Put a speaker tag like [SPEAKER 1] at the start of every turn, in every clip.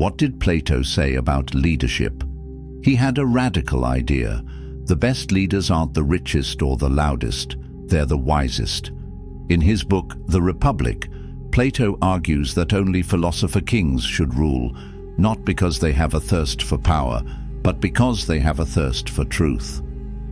[SPEAKER 1] What did Plato say about leadership? He had a radical idea. The best leaders aren't the richest or the loudest, they're the wisest. In his book, The Republic, Plato argues that only philosopher kings should rule, not because they have a thirst for power, but because they have a thirst for truth.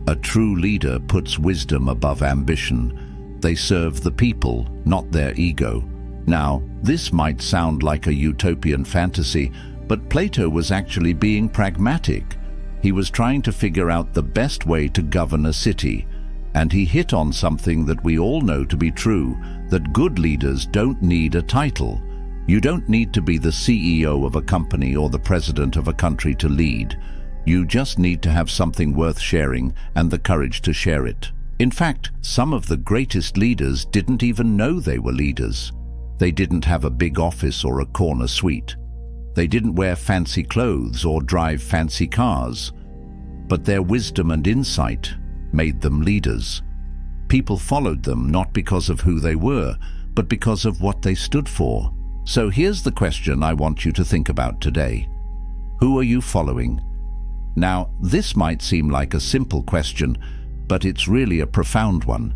[SPEAKER 1] A true leader puts wisdom above ambition. They serve the people, not their ego. Now, this might sound like a utopian fantasy, but Plato was actually being pragmatic. He was trying to figure out the best way to govern a city, and he hit on something that we all know to be true, that good leaders don't need a title. You don't need to be the CEO of a company or the president of a country to lead. You just need to have something worth sharing and the courage to share it. In fact, some of the greatest leaders didn't even know they were leaders. They didn't have a big office or a corner suite. They didn't wear fancy clothes or drive fancy cars. But their wisdom and insight made them leaders. People followed them not because of who they were, but because of what they stood for. So here's the question I want you to think about today. Who are you following? Now, this might seem like a simple question, but it's really a profound one.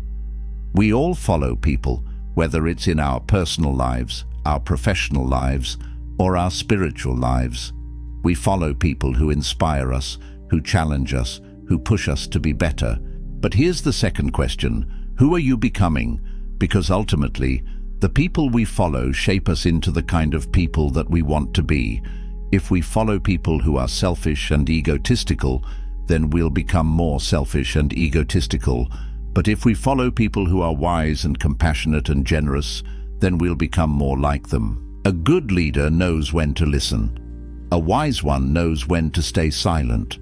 [SPEAKER 1] We all follow people, whether it's in our personal lives, our professional lives, or our spiritual lives. We follow people who inspire us, who challenge us, who push us to be better. But here's the second question. Who are you becoming? Because ultimately, the people we follow shape us into the kind of people that we want to be. If we follow people who are selfish and egotistical, then we'll become more selfish and egotistical. But if we follow people who are wise and compassionate and generous, then we'll become more like them. A good leader knows when to listen. A wise one knows when to stay silent.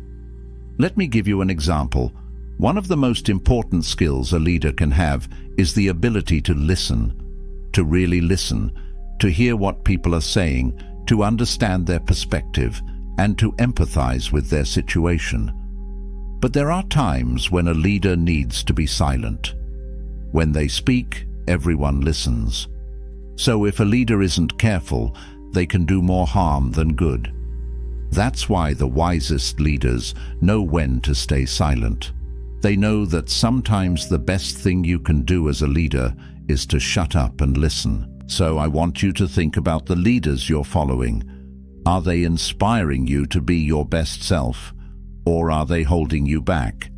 [SPEAKER 1] Let me give you an example. One of the most important skills a leader can have is the ability to listen, to really listen, to hear what people are saying, to understand their perspective, and to empathize with their situation. But there are times when a leader needs to be silent. When they speak, everyone listens. So if a leader isn't careful, they can do more harm than good. That's why the wisest leaders know when to stay silent. They know that sometimes the best thing you can do as a leader is to shut up and listen. So I want you to think about the leaders you're following. Are they inspiring you to be your best self, or are they holding you back?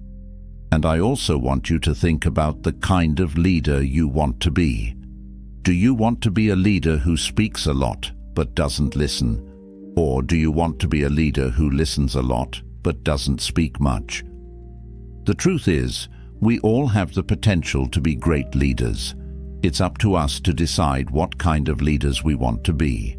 [SPEAKER 1] And I also want you to think about the kind of leader you want to be. Do you want to be a leader who speaks a lot but doesn't listen? Or do you want to be a leader who listens a lot but doesn't speak much? The truth is, we all have the potential to be great leaders. It's up to us to decide what kind of leaders we want to be.